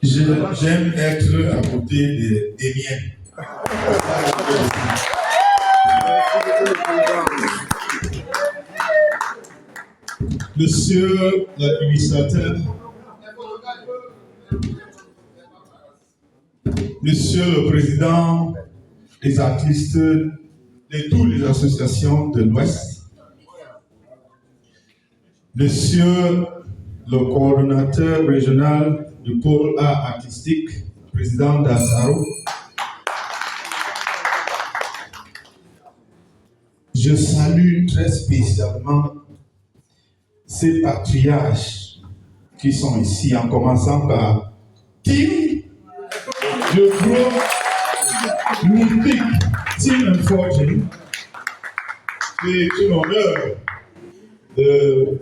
J'aime être à côté des miens. Monsieur l'administrateur, Monsieur le président des artistes de toutes les associations de l'Ouest, Monsieur le coordonnateur régional du pôle art artistique, président d'Assaro, je salue très spécialement ces patriarches qui sont ici, en commençant par Tim, le groupe mythique Tim and Fortune. C'est un honneur de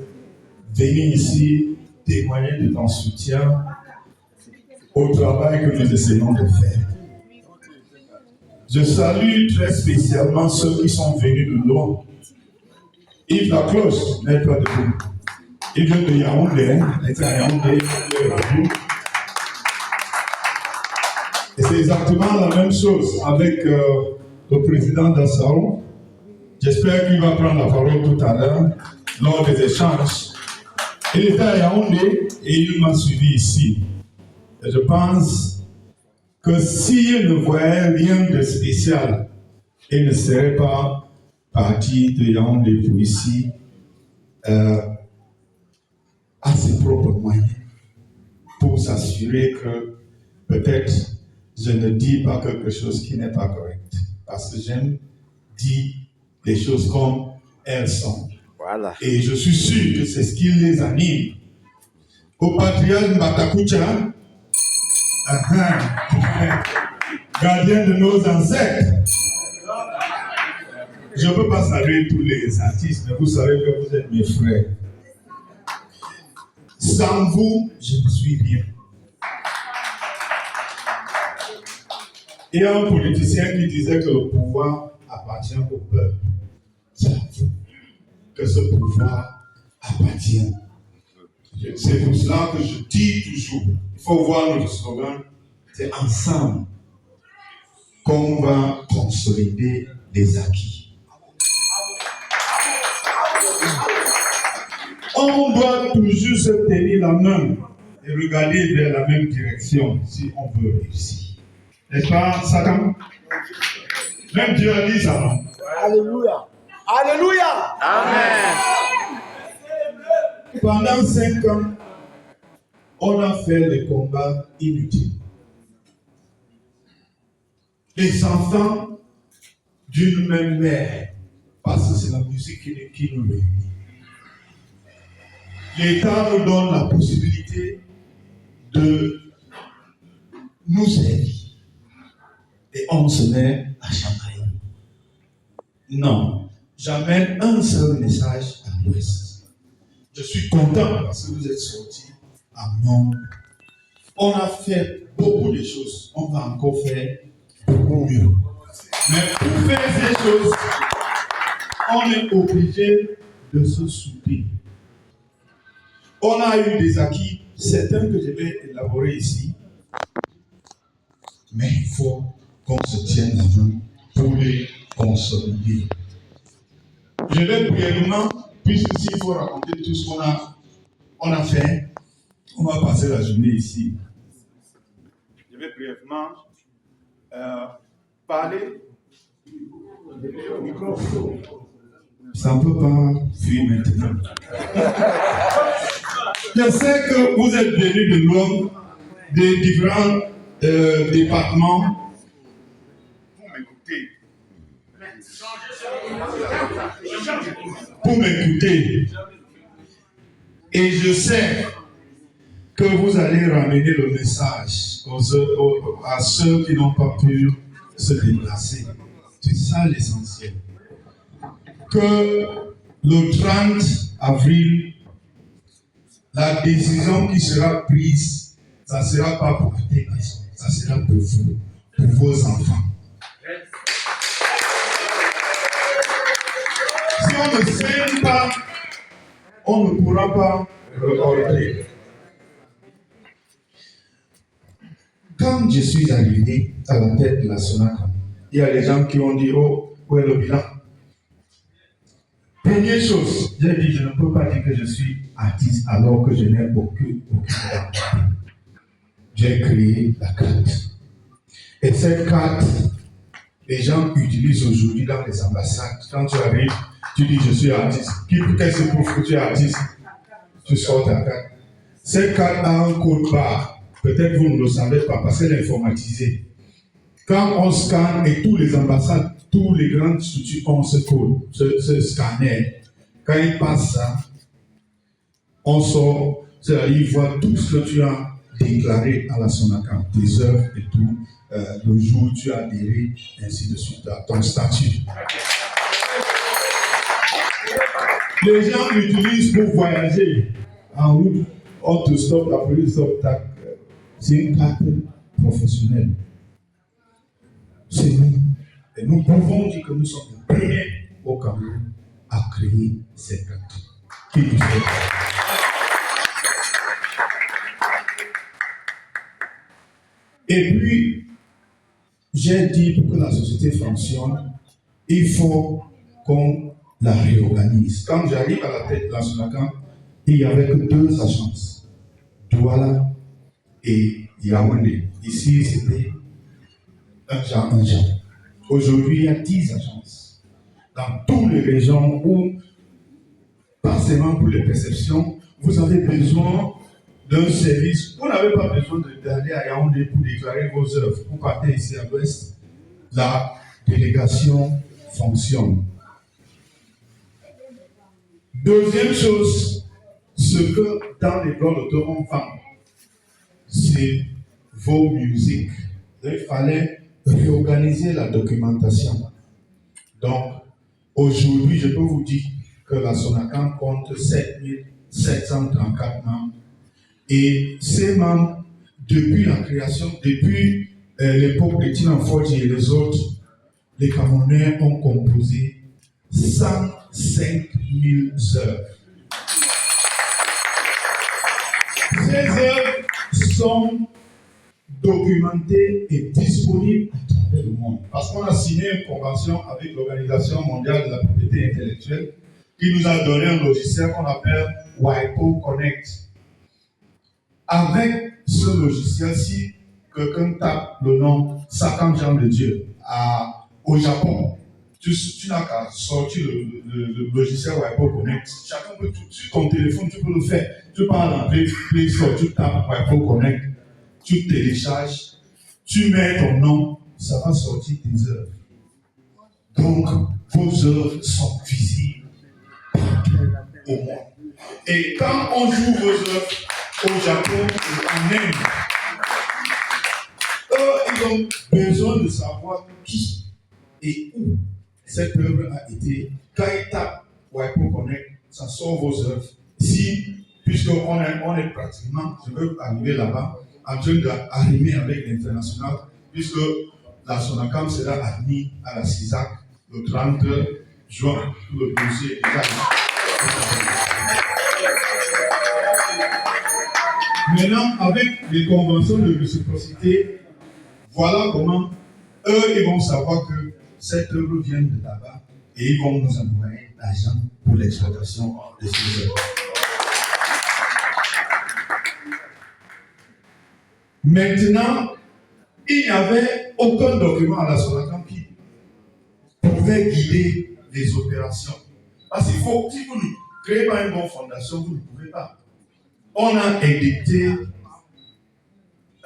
venir ici témoigner de ton soutien au travail que nous essayons de faire. Je salue très spécialement ceux qui sont venus de loin. Yves Lacloche n'est pas debout. Il vient de Yaoundé, il est à Yaoundé, et c'est exactement la même chose avec le président d'Assaro. J'espère qu'il va prendre la parole tout à l'heure lors des échanges. Il était à Yaoundé et il m'a suivi ici. Et je pense que s'il ne voyait rien de spécial, il ne serait pas parti de Yaoundé pour ici à ses propres moyens pour s'assurer que peut-être je ne dis pas quelque chose qui n'est pas correct. Parce que j'aime dire les choses comme elles sont. Voilà. Et je suis sûr que c'est ce qui les anime. Au patriarche Mbatakucha, gardien de nos ancêtres, je ne peux pas saluer tous les artistes, mais vous savez que vous êtes mes frères. Sans vous, je ne suis rien. Il y a un politicien qui disait que le pouvoir appartient au peuple. J'avoue que ce pouvoir appartient. C'est pour cela que je dis toujours, il faut voir notre slogan, c'est ensemble qu'on va consolider les acquis. On doit toujours se tenir la main et regarder vers la même direction si on veut réussir. N'est-ce pas, Satan? Même Dieu a dit ça, non? Alléluia. Alléluia. Amen. Pendant 5 ans, on a fait des combats inutiles. Les enfants d'une même mère, parce que c'est la musique qui nous réunit. L'État nous donne la possibilité de nous aider. Et on se met à chamailler. Non, j'amène un seul message à l'Ouest. Je suis content parce que vous êtes sortis en nombre. On a fait beaucoup de choses. On va encore faire beaucoup mieux. Mais pour faire ces choses, on est obligé de se soutenir. On a eu des acquis, certains que je vais élaborer ici. Mais il faut qu'on se tienne la main pour les consolider. Je vais brièvement, puisque s'il faut raconter tout ce qu'on a fait, on va passer la journée ici. Je vais brièvement parler. Ça ne peut pas fuir maintenant. Je sais que vous êtes venus de loin, des différents départements. Pour m'écouter. Et je sais que vous allez ramener le message à ceux qui n'ont pas pu se déplacer. C'est ça l'essentiel. Que le 30 avril, la décision qui sera prise, ça ne sera pas pour tes maisons, ça sera pour vous, pour vos enfants. Si on ne saigne pas, on ne pourra pas recorder. Quand je suis arrivé à la tête de la Sonacam, il y a des gens qui ont dit, oh, où est le bilan? Première chose, j'ai dit, je ne peux pas dire que je suis artiste alors que je n'ai aucun talent. J'ai créé la carte. Et cette carte, les gens utilisent aujourd'hui dans les ambassades. Quand tu arrives, tu dis, je suis artiste. Qu'est-ce qui prouve que tu es artiste? Tu sors ta carte. Cette carte a un code barre. Peut-être vous ne le savez pas parce qu'elle est informatisée. Quand on scanne, et tous les ambassades, tous les grandes structures ont ce code, ce scanner. Quand ils passent ça, on sort, c'est-à-dire ils voient tout ce que tu as déclaré à la Sonacam, tes œuvres et tout, le jour où tu as adhéré, ainsi de suite, à ton statut. Les gens l'utilisent pour voyager en route, on te stoppe, la police stoppe, c'est une carte professionnelle. C'est nous. Et nous pouvons dire que nous sommes les premiers au Cameroun à créer cette carte. Qui nous fait? Et puis, j'ai dit pour que la société fonctionne, il faut qu'on la réorganise. Quand j'arrive à la tête de la Sonacam, il n'y avait que 2 agences, Douala et Yaoundé. Ici, c'était un genre. Aujourd'hui, il y a 10 agences. Dans toutes les régions où, pas seulement pour les perceptions, vous avez besoin d'un service. Vous n'avez pas besoin d'aller à Yaoundé pour déclarer vos œuvres. Vous partez ici à l'ouest, la délégation fonctionne. Deuxième chose, ce que dans les blocs d'auteur on vend, c'est vos musiques. Il fallait réorganiser la documentation. Donc, aujourd'hui, je peux vous dire que la Sonacam compte 7734 membres. Et ces membres, depuis la création, depuis l'époque de Tina Fodji et les autres, les Camerounais ont composé 105 000 œuvres. Ces œuvres sont documentées et disponibles à travers le monde. Parce qu'on a signé une convention avec l'Organisation mondiale de la propriété intellectuelle qui nous a donné un logiciel qu'on appelle WIPO Connect. Avec ce logiciel, si quelqu'un tape le nom 50 Jean de Dieu au Japon, tu n'as qu'à sortir le logiciel WIPO Connect. Chacun peut, sur ton téléphone, tu peux le faire. Tu parles en Play Store, tu tapes WIPO Connect, tu télécharges, tu mets ton nom, ça va sortir tes œuvres. Donc, vos œuvres sont visibles partout au monde. Et quand on joue vos œuvres au Japon et en Inde, eux, ils ont besoin de savoir qui et où cette œuvre a été. Quand ils tapent WIPO Connect, ça sort vos œuvres. Si, puisqu'on est pratiquement, je veux arriver là-bas, en train d'arrimer avec l'international, puisque la Sonacam sera admise à la CISAC le 30 juin. Le dossier est déjà Maintenant, avec les conventions de réciprocité, voilà comment eux, ils vont savoir que cette œuvre vient de là-bas et ils vont nous envoyer l'argent pour l'exploitation de ces œuvres. Maintenant, il n'y avait aucun document à la Sonacam qui pouvait guider les opérations. Parce qu'il faut, si vous ne créez pas une bonne fondation, vous ne pouvez pas. On a édicté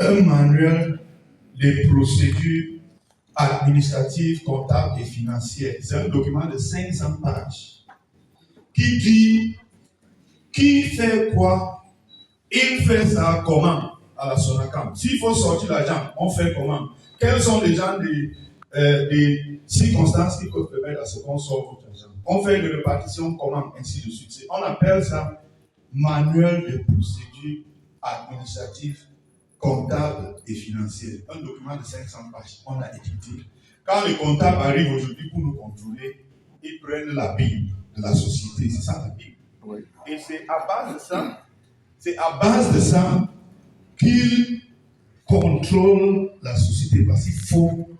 un manuel de procédures administratives, comptables et financières. C'est un document de 500 pages qui dit qui fait quoi, il fait ça comment à la Sonacam. S'il faut sortir l'argent, on fait comment? Quels sont les gens des circonstances qui peuvent permettre à ce qu'on sorte votre argent? On fait une répartition comment, ainsi de suite. On appelle ça manuel de procédures administratives, comptables et financières. Un document de 500 pages. On a édité. Quand les comptables arrivent aujourd'hui pour nous contrôler, ils prennent la Bible de la société. C'est ça la Bible. Oui. Et c'est à base de ça qu'ils contrôle la société parce qu'il faut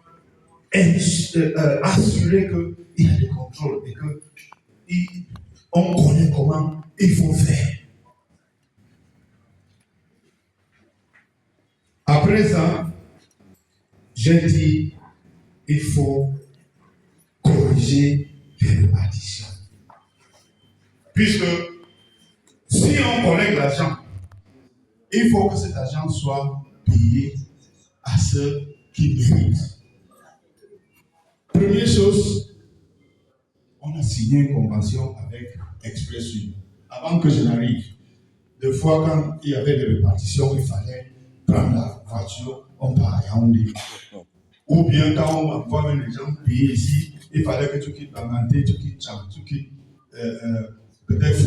assurer qu'il y a des contrôles et qu'on connaît comment il faut faire. Après ça, j'ai dit, il faut corriger les répartitions. Puisque si on collecte l'argent, il faut que cet argent soit payé à ceux qui méritent. Première chose, on a signé une convention avec Expression. Avant que je n'arrive, des fois quand il y avait des répartitions, il fallait prendre la voiture, on part à Yaoundé. Ou bien quand on envoie les gens payer ici, il fallait que tu quittes Banganté, tu quittes Tcham, tu quittes peut-être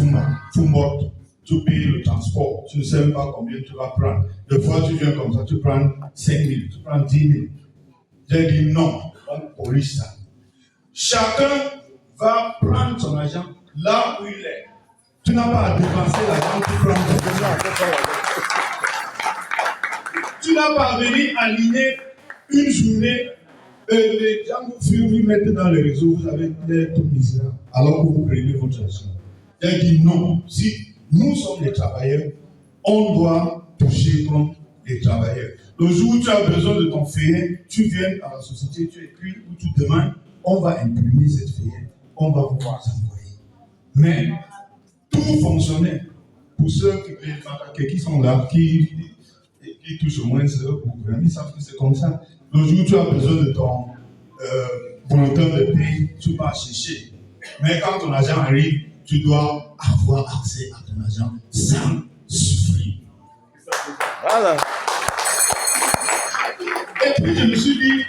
Fumot, tu payes le transport, tu ne sais même pas combien tu vas prendre. Des fois tu viens comme ça, tu prends 5 000, tu prends 10 000. J'ai dit non, on corrige ça. Chacun va prendre son argent là où il est. Tu n'as pas à dépenser l'argent pour prendre ton argent. Tu n'as pas à venir aligner une journée les gens vous mettent dans les réseaux, vous avez l'air tout misérable, alors que vous prenez votre argent. J'ai dit non, si nous sommes des travailleurs, on doit toucher comme des travailleurs. Le jour où tu as besoin de ton feuillet, tu viens à la société, tu écris ou tu demandes, on va imprimer cette feuillet, on va vous envoyer. Mais tout fonctionnaire, pour ceux qui sont là, qui touchent au moins ce programme, ils savent que c'est comme ça. Le jour où tu as besoin de ton bulletin de paie, tu vas chercher. Mais quand ton argent arrive, tu dois avoir accès à ton argent sans souffrir. Voilà. Et puis je me suis dit,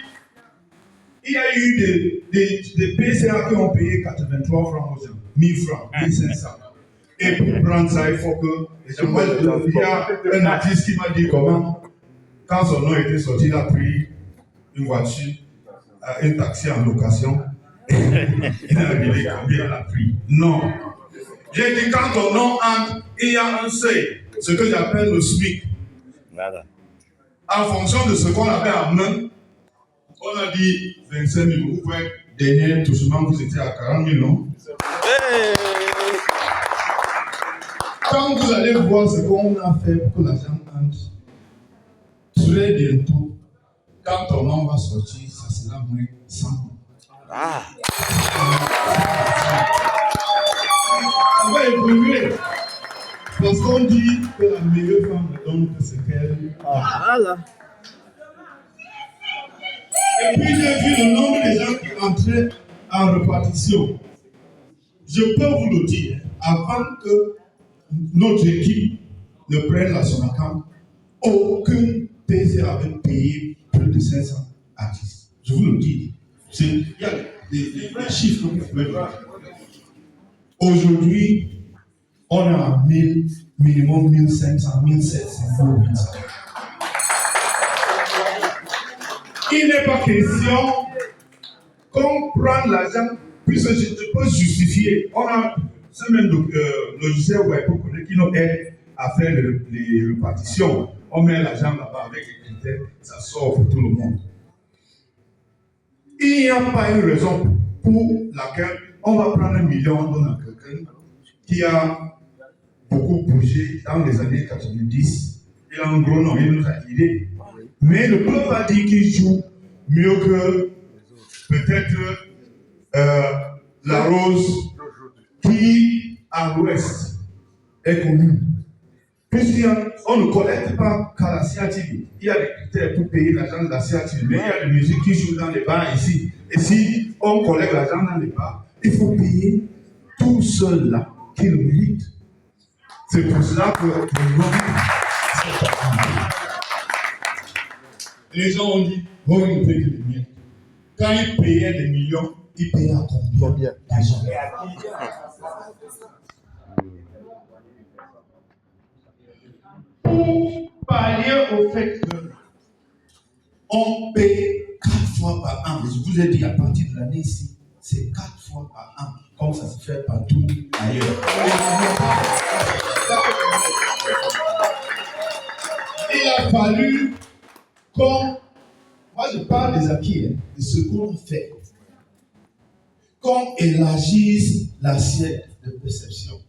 il y a eu des PCA qui ont payé 83 francs aux gens, 1000 francs, 1500. Et pour prendre ça, il faut que les gens voient. Il y a un artiste qui m'a dit comment, quand son nom était sorti, il a pris une voiture, un taxi en location, et il a révélé combien il a pris. Non. J'ai dit, quand ton nom entre, il y a un seuil, ce que j'appelle le SMIC. Voilà. En fonction de ce qu'on avait en main, on a dit 25 000. Vous pouvez, dernier touchement, vous étiez à 40 000, non? Hey. Quand vous allez voir ce qu'on a fait pour que l'argent entre, très bientôt, quand ton nom va sortir, ça sera moins 100 000. Ah. Ça va évoluer. Parce qu'on dit que la meilleure femme ne donne que ce qu'elle a. Voilà. Et puis j'ai vu le nombre de gens qui entraient en répartition. Je peux vous le dire, avant que notre équipe ne prenne la Sonacam, aucun PC avait payé plus de 500 artistes. Je vous le dis. Il y a des chiffres que vous pouvez voir. Aujourd'hui, on a 1000, minimum 1500, 1700, 1800. Il n'est pas question qu'on prenne l'argent, puisque je peux justifier. On a ce même logiciel web qui nous aide à faire les répartitions. On met l'argent là-bas avec les critères, ça sort pour tout le monde. Il n'y a pas une raison pour laquelle on va prendre 1 million, on donne à quelqu'un qui a beaucoup bougé dans les années 90. Il a un gros nom, il nous a aidé. Mais ne peut pas dire qu'il joue mieux que peut-être la Rose qui, à l'ouest, est connue. Puisqu'on ne collecte pas qu'à la CATV. Il y a des critères pour payer l'argent de la CATV, mais il y a des musiques qui jouent dans les bars ici. Et si on collecte l'argent dans les bars, il faut payer tout seul là qui le mérite. C'est pour cela que les gens ont dit, oh, il ne paye que des millions. Quand ils payaient des millions, ils payaient à combien d'argent? Pour pallier au fait qu'on paye 4 fois par an. Je vous ai dit, à partir de l'année ici, c'est 4 fois par an, comme ça se fait partout ailleurs. Il a fallu Comme, moi je parle des acquis, de ce qu'on fait. Qu'on élargisse l'assiette de perception.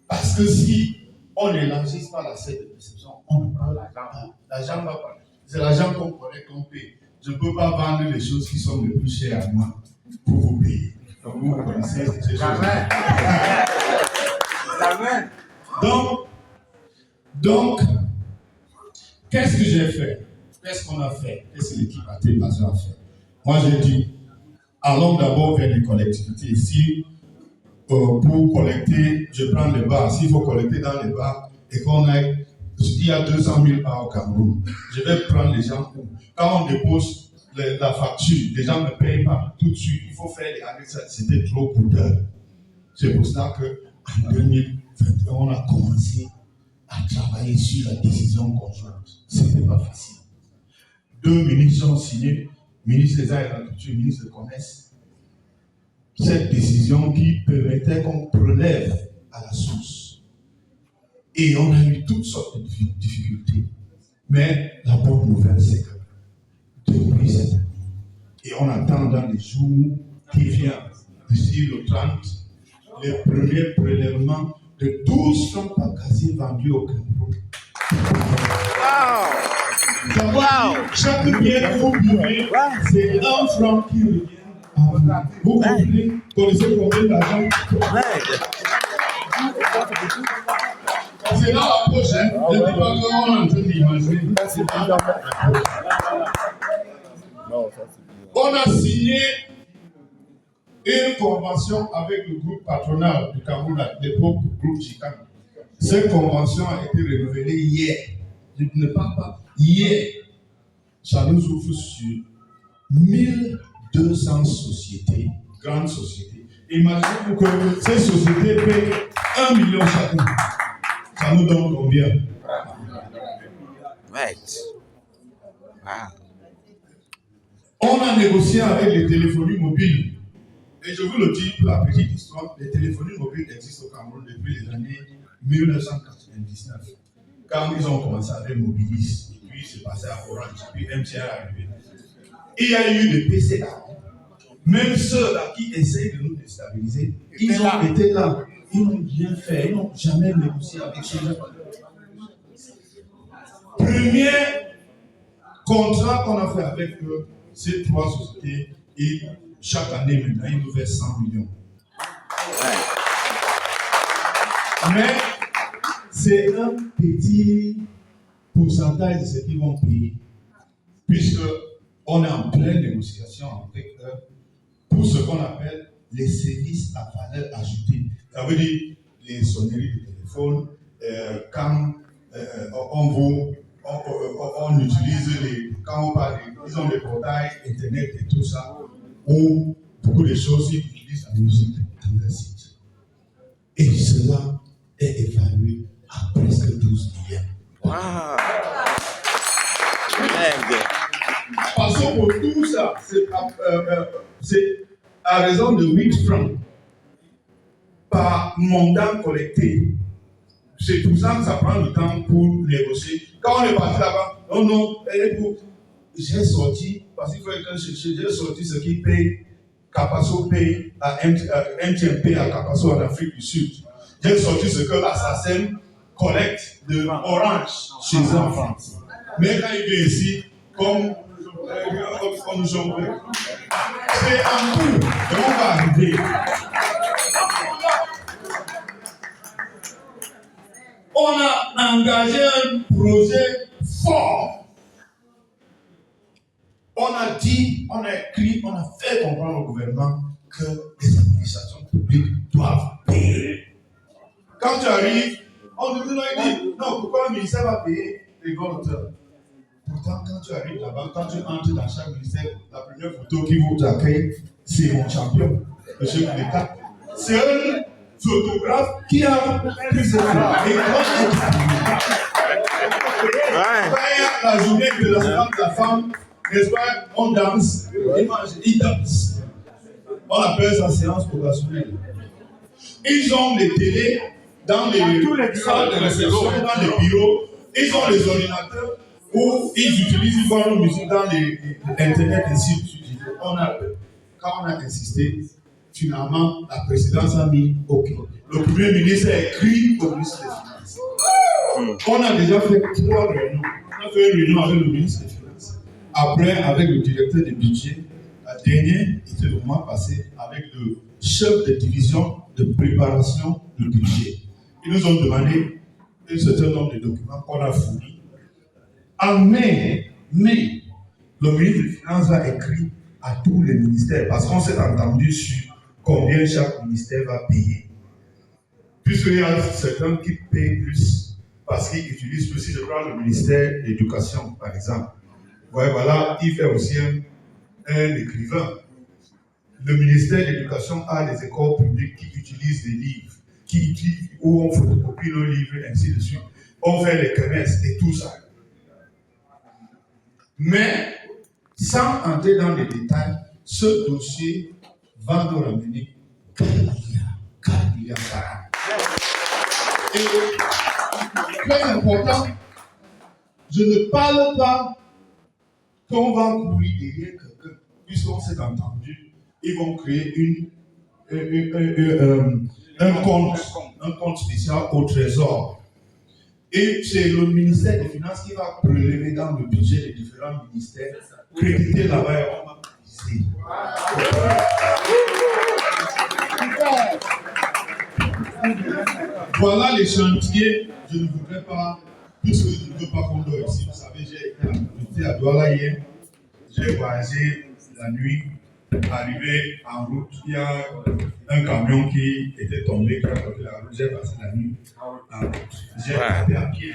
Parce que si on n'élargisse pas l'assiette de perception, on ne parle pas. L'argent va pas. C'est l'argent qu'on connaît, qu'on paye. Je ne peux pas vendre les choses qui sont les plus chères à moi pour vous payer. Donc vous connaissez ces choses. Amen. Donc, qu'est-ce que j'ai fait? Qu'est-ce qu'on a fait? Qu'est-ce que l'équipe a fait? Moi, j'ai dit, allons d'abord vers les collectivités. Si pour collecter, je prends les bars. S'il faut collecter dans les bars et qu'on aille, il y a 200 000 bars au Cameroun, je vais prendre les gens où. Quand on dépose la facture, les gens ne payent pas tout de suite. Il faut faire les annexes. C'était trop coûteux. C'est pour ça qu'en 2021, on a commencé à travailler sur la décision conjointe. Ce n'était pas facile. 2 ministres ont signé, ministre des Arts et de la Culture, ministre du Commerce, cette décision qui permettait qu'on prélève à la source. Et on a eu toutes sortes de difficultés. Mais la bonne nouvelle, c'est que depuis cette année, et on attend dans les jours qui viennent, d'ici le 30, les premiers prélèvements de 12 francs par casier vendus au Cameroun. Wow. Chaque bien que vous buvez, c'est 1 franc qui revient. Vous connaissez combien d'argent? C'est dans la poche, hein? Je ne dis pas comment on est en train d'imaginer. On a signé une convention avec le groupe patronal du Cameroun, l'époque groupe Chican. Cette convention a été renouvelée hier. Je ne parle pas. Hier, ça nous ouvre sur 1200 sociétés, grandes sociétés. Imaginez-vous que ces sociétés payent 1 million chacun. Ça nous donne combien? Right. Wow. On a négocié avec les téléphonies mobiles. Et je vous le dis pour la petite histoire, les téléphonies mobiles existent au Cameroun depuis les années 1999. Quand ils ont commencé avec Mobilis, et puis c'est passé à Orange, puis MTN est arrivé. Il y a eu des PCA. Même ceux-là qui essayent de nous déstabiliser, ils ont été là. Ils n'ont rien fait. Ils n'ont jamais négocié avec ces gens. Premier contrat qu'on a fait avec eux, ces 3 sociétés, et chaque année maintenant, ils nous versent 100 millions. Mais c'est un petit pourcentage de ce qu'ils vont payer, puisqu'on est en pleine négociation avec eux pour ce qu'on appelle les services à valeur ajoutée. Ça veut dire les sonneries de téléphone, quand on utilise quand on parle, ils ont des portails internet et tout ça, où beaucoup de choses, ils utilisent la musique dans leur site. Et cela est évalué à presque 12 millions. Wow. Parce que pour tout ça, c'est à raison de 8 francs par mandat collecté. C'est tout ça que ça prend du temps pour négocier. Quand on est parti là-bas, non, j'ai sorti, parce qu'il faut être chercher, j'ai sorti ce qui paye, Capasso paye à MTN paye à Capasso en Afrique du Sud. J'ai sorti ce que l'assassin collecte de Orange chez eux en France. Mais quand il vient ici, comme nous sommes, c'est un coup, et on va arriver. On a engagé un projet fort. On a dit, on a écrit, on a fait comprendre au gouvernement que les administrations publiques doivent payer. Quand tu arrives, on te dit, non, pourquoi le ministère va payer les volontaires? Pourtant, quand tu arrives là-bas, quand tu entres dans chaque ministère, la première photo qui vous accueille, c'est mon champion, le chef de l'État. C'est un photographe qui a pris ce film. Et quand la journée de la femme, n'est-ce pas, on danse, ils dansent. On appelle ça séance occasionnelle. Ils ont les télés dans les salles de réception, dans les bureaux, ils ont les ordinateurs. où ils vont nos musiques dans l'Internet ainsi de suite. Quand on a insisté, finalement, la présidence a mis OK. Le Premier ministre a écrit au ministre des Finances. On a déjà fait 3 réunions. On a fait une réunion avec le ministre des Finances. Après, avec le directeur des budgets. La dernière était le mois passé avec le chef de division de préparation du budget. Ils nous ont demandé un certain nombre de documents qu'on a fournis. En mai, le ministre des Finances a écrit à tous les ministères parce qu'on s'est entendu sur combien chaque ministère va payer. Puisqu'il y a certains qui payent plus parce qu'ils utilisent plus. Si je prends le ministère de l'Éducation, par exemple, voilà, il fait aussi un écrivain. Le ministère de l'Éducation a des écoles publiques qui utilisent des livres, où on photocopie nos livres, ainsi de suite. On fait les commerces et tout ça. Mais, sans entrer dans les détails, ce dossier va nous ramener 4 milliards par an. Et, très important, je ne parle pas qu'on va courir derrière quelqu'un, puisqu'on s'est entendu, ils vont créer un compte spécial au Trésor. Et c'est le ministère des Finances qui va prélever dans le budget des différents ministères, créditer là-bas et on va utiliser. Voilà les chantiers, je ne voudrais pas, puisque je ne veux pas qu'on dort ici. Vous savez, j'ai été à Douala hier, j'ai voyagé la nuit, arrivé en route, il y a un camion qui était tombé, qui a bloqué la route, j'ai passé la nuit en route. J'ai été à pied.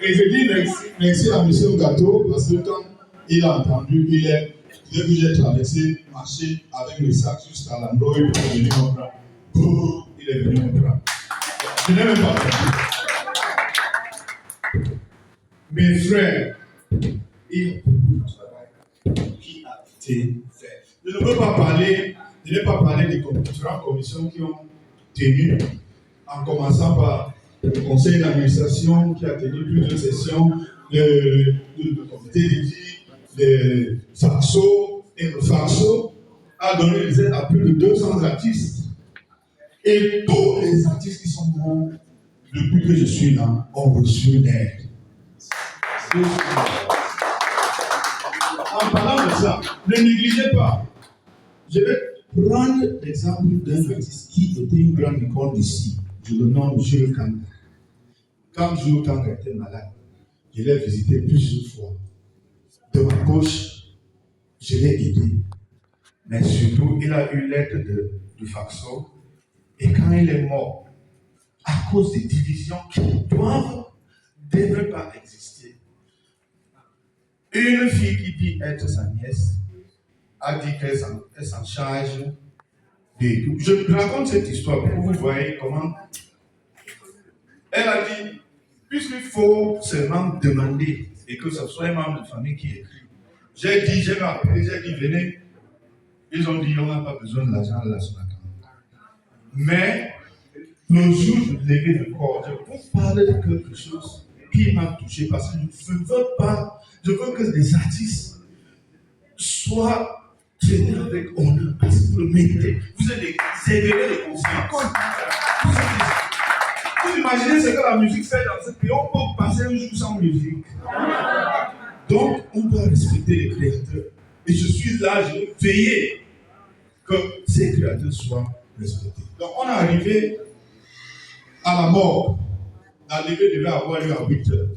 Et je dis merci à M. Gâteau parce que quand il a entendu, dès que j'ai traversé, marché avec le sac jusqu'à l'endroit où il est venu me prendre, il est venu me prendre. Je n'ai même pas compris. Mes frères, il y a beaucoup de travail qui a été fait. Je ne veux pas parler, des différentes commissions qui ont tenu, en commençant par le conseil d'administration qui a tenu plusieurs sessions, le comité d'éthique, le FAXO, et le FAXO a donné des aides à plus de 200 artistes. Et tous les artistes qui sont morts depuis que je suis là ont reçu l'aide. En parlant de ça, ne négligez pas. Je vais prendre l'exemple d'un artiste qui était une grande icône ici. Je le nomme Jules Kanga. Quand Jules Kanga était malade, je l'ai visité plusieurs fois. De ma poche, je l'ai aidé. Mais surtout, il a eu l'aide du FAXO. Et quand il est mort, à cause des divisions qui devraient pas exister, une fille qui dit être sa nièce a dit qu'elle s'en charge de tout. Je raconte cette histoire pour que vous voyez comment. Elle a dit, puisqu'il faut seulement demander et que ce soit un membre de famille qui écrit. J'ai appelé, j'ai dit, venez. Ils ont dit, on n'a pas besoin de l'argent de la SONACAM. Mais, le jour de lever le corps, je peux parler de quelque chose qui m'a touché parce que je veux que les artistes soient traités avec honneur parce que vous le méritez. Vous êtes des éveillés de conscience. Vous imaginez ce que la musique fait dans ce pays, on peut passer un jour sans musique. Donc, on doit respecter les créateurs. Et je suis là, je vais veiller que ces créateurs soient respectés. Donc, on est arrivé à la mort. L'arrivée devait avoir lieu à 8 heures.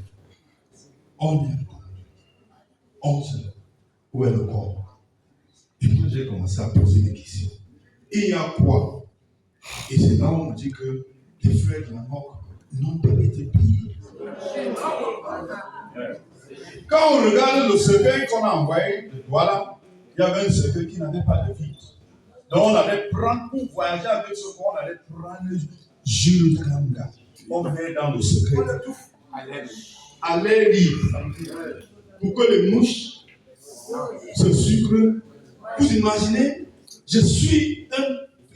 On y est attendu. 11 heures. Où est le corps? Et moi, j'ai commencé à poser des questions. Et il y a quoi? Et c'est là où on me dit que les frères de la mort n'ont pas été payés. Quand on regarde le cercueil qu'on a envoyé de Douala, il y avait un cercueil qui n'avait pas de vide. Donc on allait prendre, pour voyager avec ce qu'on allait prendre Jules Kanga. On met dans le cercueil à l'air libre pour que les mouches se sucrent. Vous imaginez, je suis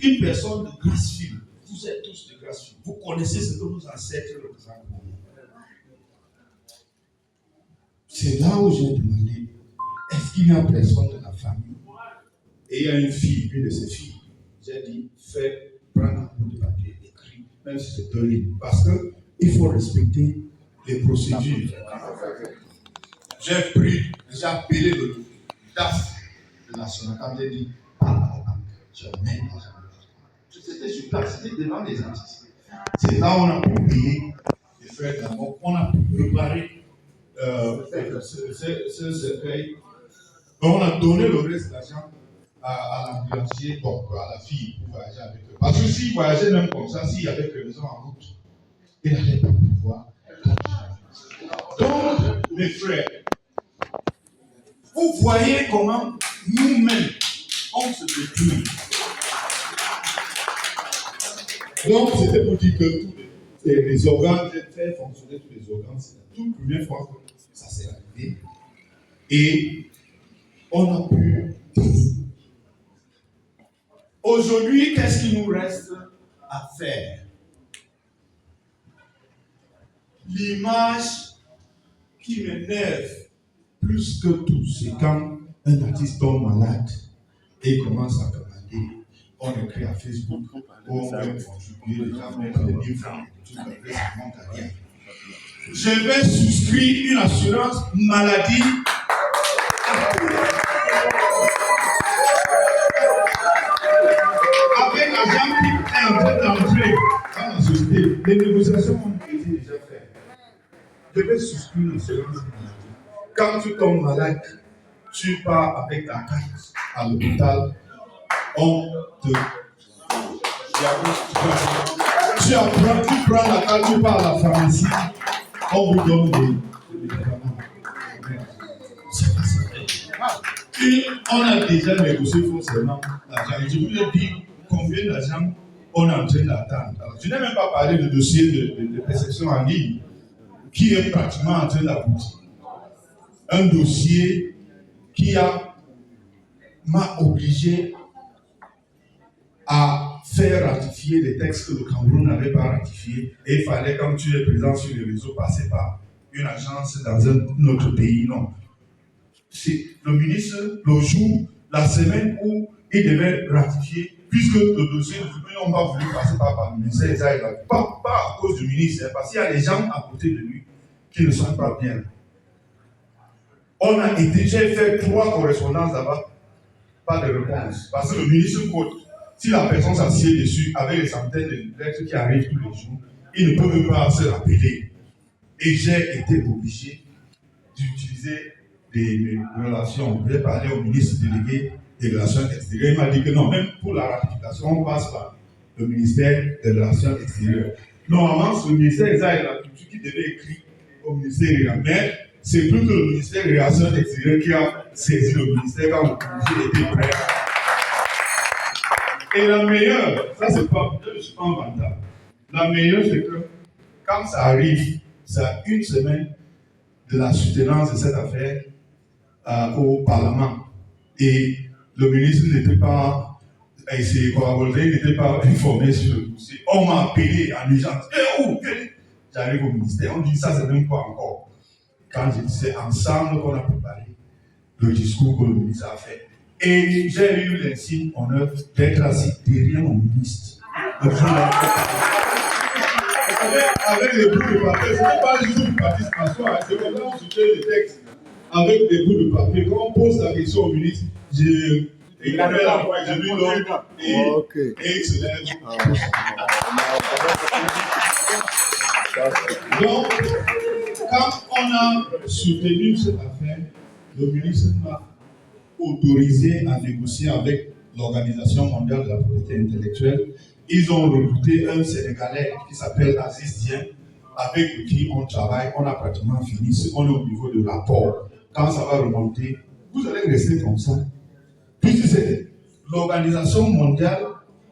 une personne de grâce fille. Vous êtes tous de grâce. Vous connaissez ce que nos ancêtres représentent pour nous. C'est là où j'ai demandé, est-ce qu'il y a personne de la famille? Et il y a une fille, une de ses filles. J'ai dit, prends un bout de papier, écris, même si c'est 2 lignes. Parce qu'il faut respecter les procédures. J'ai appelé le DAF de la Sonata, j'ai dit, parle à la banque, je mets l'argent. C'était sur place, c'était devant les artistes. C'est là où on a pu payer les frais d'abord, on a pu préparer ce cercueil. Donc on a donné le reste de l'argent à l'ambulancier, donc à la fille pour voyager avec eux. Parce que s'il voyageait même comme ça, s'il y avait quelqu'un en route, il n'allait pas pouvoir. Donc, mes frères, vous voyez comment nous-mêmes, on se détruit. Donc, c'était pour dire que tous les organes, j'ai fait fonctionner tous les organes. C'est la toute première fois que ça s'est arrivé. Et on a pu. Aujourd'hui, qu'est-ce qu'il nous reste à faire? L'image qui m'énerve plus que tout, c'est quand un artiste tombe malade et commence à commander. On écrit à Facebook, on va contribuer, les gens mettent des 1000 francs, tout ça monte à rien. Je vais souscrire une assurance maladie avec l'argent qui est en train d'entrer dans la société. Les négociations ont été déjà faites. Je vais souscrire une assurance maladie. Quand tu tombes malade, tu pars avec ta carte à l'hôpital, on te. Tu prends la carte, tu pars à la pharmacie, on vous donne des médicaments. C'est pas ça. On a déjà négocié forcément l'argent. Je voulais dire combien d'argent on est en train d'attendre. Je n'ai même pas parlé de dossier de perception en ligne qui est pratiquement en train d'aboutir. Un dossier qui m'a obligé à faire ratifier des textes que le Cameroun n'avait pas ratifiés. Et il fallait, quand tu es présent sur les réseaux, passer par une agence dans un autre pays. Non. C'est le ministre, le jour, la semaine où il devait ratifier, puisque le dossier, nous n'avons pas voulu passer par le ministère des Affaires, pas à cause du ministère, parce qu'il y a des gens à côté de lui qui ne sont pas bien. J'ai fait 3 correspondances là-bas, pas de réponse. Parce que le ministre quote, si la personne s'assied dessus avec les centaines de lettres qui arrivent tous les jours, il ne peut même pas se rappeler. Et j'ai été obligé d'utiliser des relations. Je vais parler au ministre délégué des Relations extérieures. Il m'a dit que non, même pour la ratification, on passe par le ministère des Relations extérieures. Normalement, c'est le ministère des Arts et de la Culture qui devait écrire au ministère des Arts. Mais c'est plutôt le ministère des Relations extérieures qui a saisi le ministère quand le projet était prêt. Et la meilleure, ça c'est pas, je ne suis pas en vantage. La meilleure, c'est que quand ça arrive, c'est à 1 semaine de la soutenance de cette affaire au Parlement. Et le ministre n'était pas, et ses collaborateurs n'étaient pas informés sur le dossier. On m'a appelé en urgence. J'arrive au ministère, on dit ça, c'est même pas encore. Quand je dis c'est ensemble qu'on a préparé le discours que le ministre a fait. Et j'ai eu l'insigne honneur d'être assis derrière mon ministre. Avec les bouts de papier, ce n'est pas juste une participation, c'est vraiment on soutient les textes avec des bouts de papier. Quand on pose la question au ministre, j'ai mis l'homme et il se lève. Donc, quand on a soutenu cette affaire, le ministre m'a autorisé à négocier avec l'Organisation mondiale de la propriété intellectuelle. Ils ont recruté un Sénégalais qui s'appelle Aziz Dien, avec qui on travaille. On a pratiquement fini. On est au niveau de rapport. Quand ça va remonter, vous allez rester comme ça. Puisque c'est l'Organisation mondiale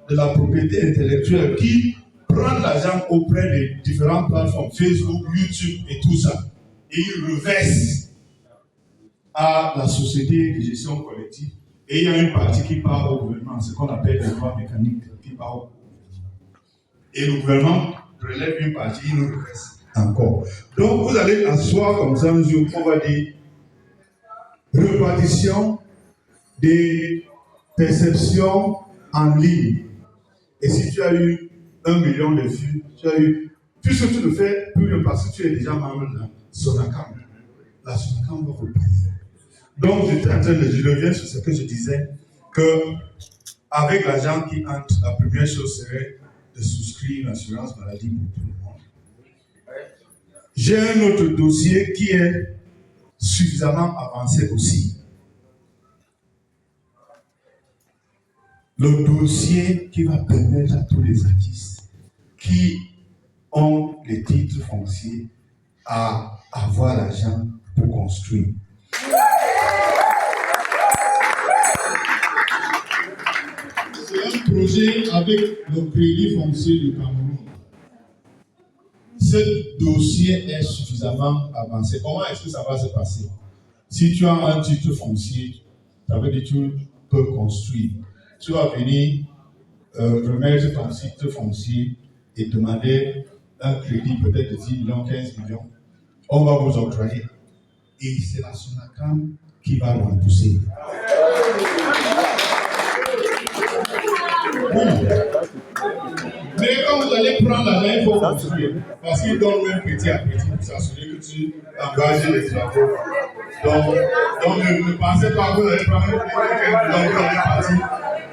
de la propriété intellectuelle qui prend l'argent auprès des différentes plateformes, Facebook, YouTube et tout ça. Et ils reversent à la société de gestion collective. Et il y a une partie qui part au gouvernement, ce qu'on appelle les droits mécaniques qui part au gouvernement. Et le gouvernement relève une partie, il nous reste encore. Donc vous allez asseoir comme ça, on va dire répartition des perceptions en ligne. Et si tu as eu 1 million de vues, tu as eu, puisque tu le fais plus parce que tu es déjà membre de la Sonacam. La Sonacam va repayer. Donc j'étais en train de, je reviens sur ce que je disais, que avec l'argent qui entre, la première chose serait de souscrire une assurance maladie pour tout le monde. J'ai un autre dossier qui est suffisamment avancé aussi. Le dossier qui va permettre à tous les artistes qui ont les titres fonciers à avoir l'argent pour construire. C'est un projet avec le crédit foncier du Cameroun. Ce dossier est suffisamment avancé. Comment est-ce que ça va se passer? Si tu as un titre foncier, ça veut dire que tu peux construire. Tu vas venir remettre ton titre foncier et demander un crédit peut-être de 10 millions, 15 millions. On va vous octroyer. Et c'est la Sonacam qui va rembourser. Oui. Mais quand vous allez prendre l'argent, il faut construire. Parce qu'ils donnent même petit à petit pour s'assurer que tu engages les travaux. Donc ne pensez pas que vous allez prendre quelqu'un qui vous allez partir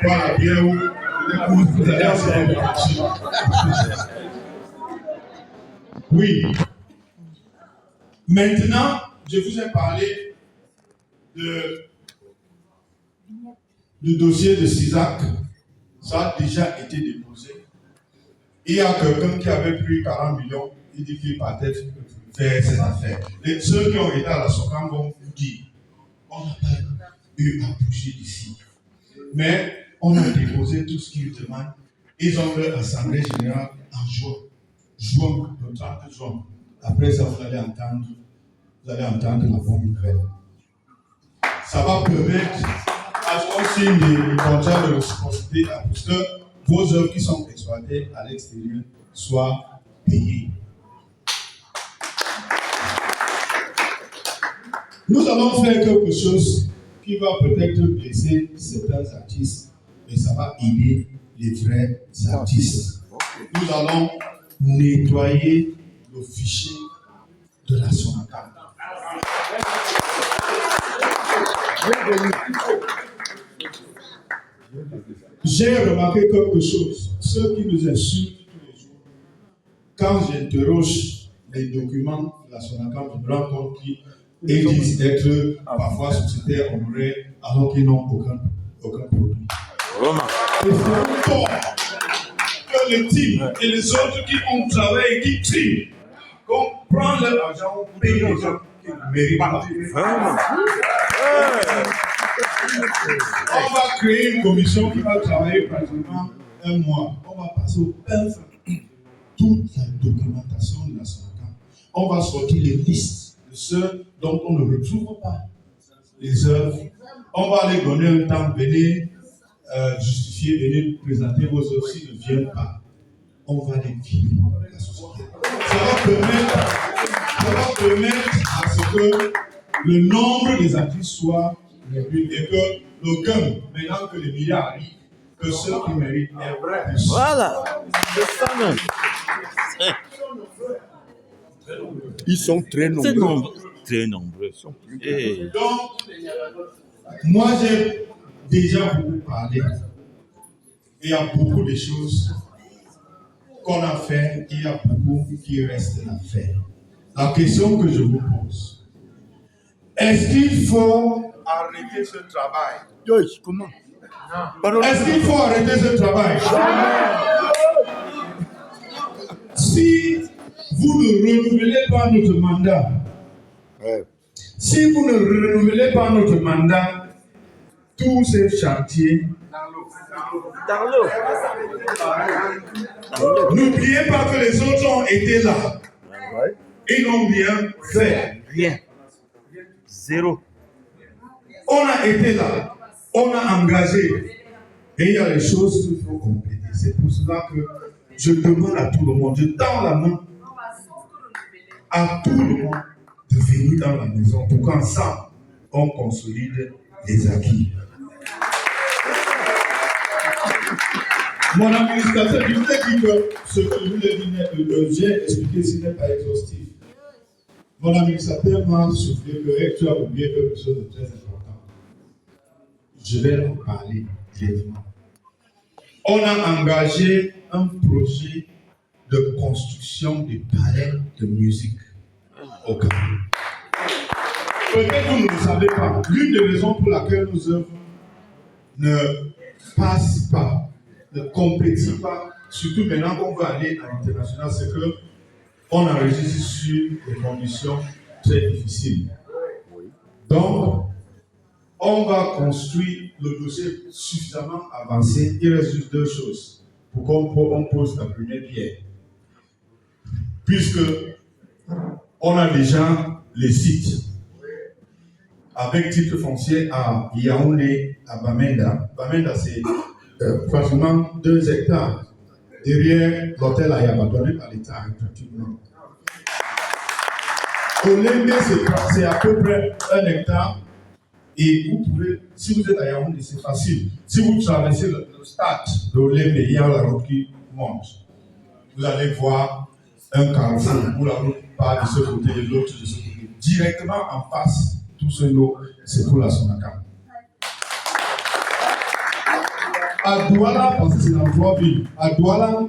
pour la bière ou vous allez acheter des marchés. Oui. Maintenant, je vous ai parlé du dossier de CISAC. Ça a déjà été déposé. Il y a quelqu'un qui avait pris 40 millions, il dit qu'il partait faire cette affaire. Et ceux qui ont été à la SOCAM vont vous dire, on n'a pas eu à bouger d'ici. Mais on a déposé tout ce qu'ils demandent. Ils ont leur assemblée générale en juin, le 30 juin. Après ça, vous allez entendre la bonne nouvelle. Ça va permettre à ce qu'on signe des contrats de responsabilité pour que vos œuvres qui sont exploitées à l'extérieur soient payées. Nous allons faire quelque chose qui va peut-être blesser certains artistes, mais ça va aider les vrais artistes. Nous allons nettoyer le fichier de la Sonacam. J'ai remarqué quelque chose. Ceux qui nous insultent tous les jours, quand j'interroge les documents de la Sonacam, je me rends compte qu'ils disent être parfois sociétaires honoraires alors qu'ils n'ont aucun produit. Et c'est tort que les teams et les autres qui ont travaillé et qui triment, qu'on prend leur argent, on paye les gens qui ne méritent pas. On va créer une commission qui va travailler pratiquement 1 mois. On va passer au PEF toute la documentation de la Sonacam. On va sortir les listes de ceux dont on ne retrouve pas les œuvres. On va les donner un temps, venez justifier, venez présenter vos œuvres. S'ils ne viennent pas, on va les virer la société. Ça va permettre à ce que le nombre des artistes soit réduit et que le gain, maintenant que les milliards arrivent, que ceux qui méritent est vrai. Voilà, c'est ça même. Ils sont très nombreux. Très nombreux. Et donc, moi j'ai déjà beaucoup parlé. Il y a beaucoup de choses qu'on a fait, il y a beaucoup qui restent à faire. La question que je vous pose, est-ce qu'il faut arrêter ce travail? Oui, comment? Est-ce qu'il faut arrêter ce travail? Si vous ne renouvelez pas notre mandat, si vous ne renouvelez pas notre mandat, tous ces chantiers, Dans l'eau. n'oubliez pas que les autres ont été là. Ils n'ont rien fait. Rien. Zéro. On a été là. On a engagé. Et il y a les choses qu'il faut compléter. C'est pour cela que je demande à tout le monde, je tends la main à tout le monde de venir dans la maison pour qu'ensemble, on consolide les acquis. Mon administrateur, je vous ai dit que ce que je vous ai dit, j'ai expliqué, ce n'est pas exhaustif. Mon administrateur m'a soufflé que tu as oublié quelque chose de très important. Je vais en parler directement. On a engagé un projet de construction de palais de musique au Cameroun. Peut-être que vous ne le savez pas. L'une des raisons pour laquelle nos œuvres ne passent pas, ne compétissent pas, surtout maintenant qu'on va aller à l'international, c'est qu'on enregistre sur des conditions très difficiles. Donc, on va construire le dossier suffisamment avancé. Il reste juste deux choses pour qu'on pose la première pierre. Puisque on a déjà les sites avec titre foncier à Yaoundé, à Bamenda. Bamenda, c'est pratiquement 2 hectares derrière l'hôtel Ayaba, donné par l'État, pratiquement. Au Lembe, c'est à peu près 1 hectare. Et vous pouvez, si vous êtes à Yaoundé, c'est facile. Si vous traversez le stade de Lembe, il y a la route qui monte. Vous allez voir un carrefour où la route part de ce côté et l'autre de ce côté. Directement en face, tout ce lot, c'est pour la Sonacam. À Douala, parce que c'est dans 3 villes, à Douala,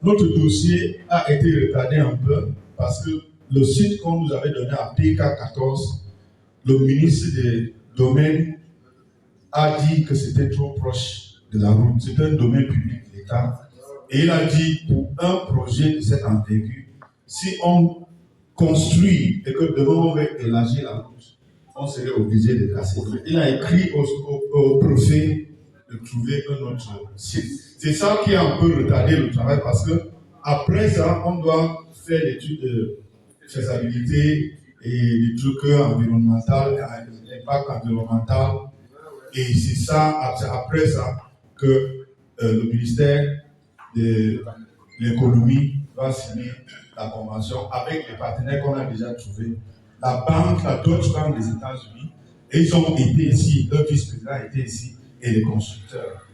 notre dossier a été retardé un peu parce que le site qu'on nous avait donné à PK14, le ministre des Domaines a dit que c'était trop proche de la route. C'est un domaine public de l'État. Et il a dit, pour un projet de cette envergure, si on construit et que devant on veut élargir la route, on serait obligé de casser. Il a écrit au préfet de trouver un autre site. C'est ça qui a un peu retardé le travail parce que après ça, on doit faire l'étude de faisabilité et des trucs environnementaux, impact environnemental. Et c'est ça, après ça, que le ministère de l'économie va signer la convention avec les partenaires qu'on a déjà trouvés. La banque, la Deutsche Bank des États-Unis, et ils ont été ici, leur vice-président a été ici, et les constructeurs,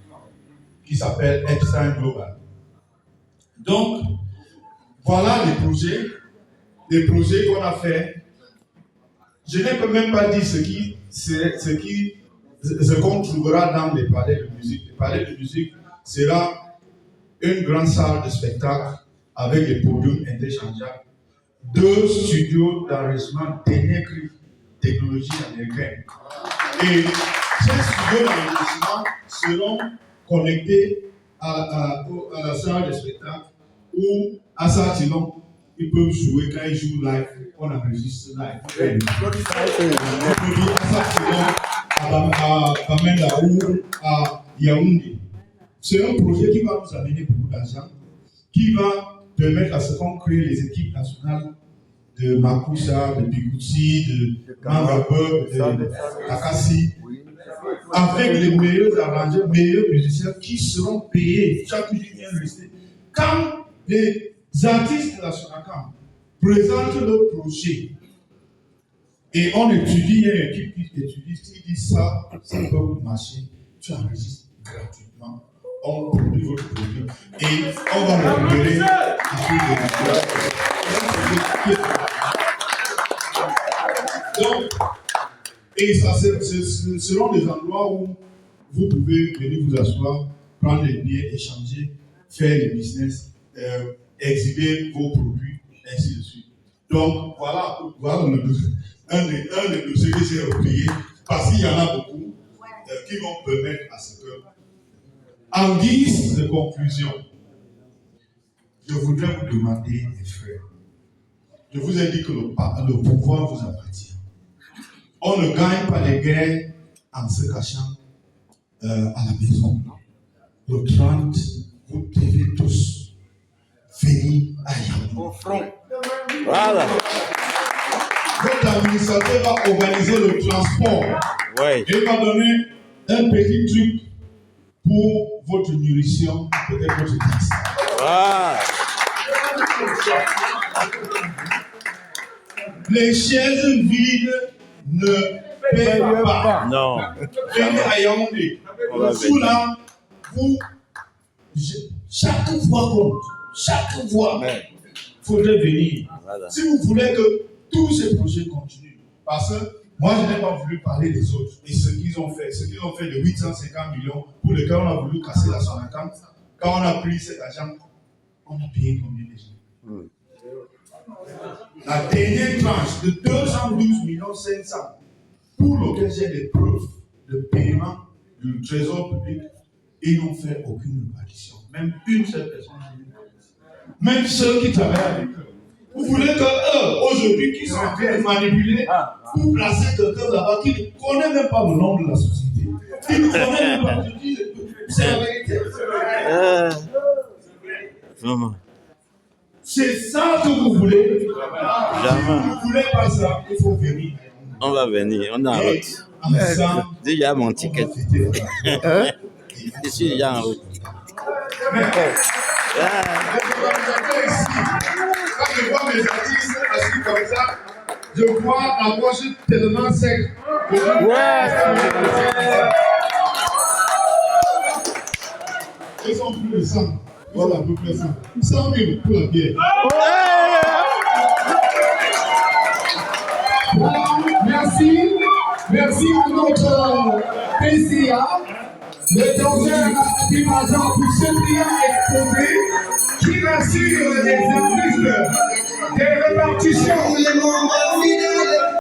qui s'appellent Epstein Global. Donc, voilà les projets qu'on a fait. Je n'ai même pas dit ce qu'on trouvera dans les palais de musique. Les palais de musique sera une grande salle de spectacle avec des podiums interchangeables, 2 studios d'enregistrement dernier cri, technologie américaine. Et ces studios d'enregistrement seront connectés à la salle de spectacle où à Satilon, ils peuvent jouer quand ils jouent live, on enregistre live. On peut dire à Satilon, à Bamenda ou à Yaoundé. C'est un projet qui va nous amener beaucoup d'argent, qui va permettre à ce qu'on crée les équipes nationales de Makusa, de Bikutsi, de Mangabeu, de Takassi, avec les meilleurs arrangeurs, meilleurs musiciens qui seront payés chaque jour qui vient rester. Quand les artistes de la Sonacam présentent leur projet et on étudie, il y a une équipe qui étudie, qui dit ça peut marcher, tu enregistres gratuitement. On produit votre produit et on va récupérer donc, et ça, ce seront des endroits où vous pouvez venir vous asseoir, prendre les billets, échanger, faire des business, exhiber vos produits, ainsi de suite. Donc, voilà un des dossiers que j'ai repayé, parce qu'il y en a beaucoup qui vont permettre à ce que, en guise de conclusion, je voudrais vous demander, mes frères, je vous ai dit que le pouvoir vous appartient. On ne gagne pas les guerres en se cachant à la maison. Le 30, vous devez tous venir à Yaoundé. Voilà. Votre administrateur va organiser le transport. Ouais. Et il va donner un petit truc pour votre nourrition, peut-être votre taxe. Ah, Les chaises vides ne payent pas. non. Venez à Yaoundé. Sous là, chaque voix compte. Chaque voix, faudrait venir. Voilà. Si vous voulez que tous ces projets continuent, parce que moi, je n'ai pas voulu parler des autres et ce qu'ils ont fait. Ce qu'ils ont fait de 850 millions pour lesquels on a voulu casser la Sonatrach. Quand on a pris cet argent, on a payé combien déjà? La dernière tranche de 212 millions 500 pour lequel j'ai des preuves de paiement du trésor public, ils n'ont fait aucune répartition. Même une seule personne. Même ceux qui travaillent avec eux. Vous voulez que eux, aujourd'hui, qui sont en train de manipuler pour placer quelqu'un là-bas qui ne connaît même pas le nom de la société, qui ne connaît même pas, je dis, c'est la vérité. Vraiment. C'est ça que vous voulez. Jamais. Si vous ne voulez pas ça, il faut venir. On va venir, on est en Et route. ensemble, Déjà mon on ticket. va fêter. Je suis déjà en route. Quand je vois mes artistes assis comme ça, je vois la poche tellement sec. Ils sont plus de 100. Voilà, à peu près ça. 100 000 pour la bière. Merci. Merci à notre PCA, le docteur Dimazan pour ce bien exposé, qui rassure les artistes des répartitions.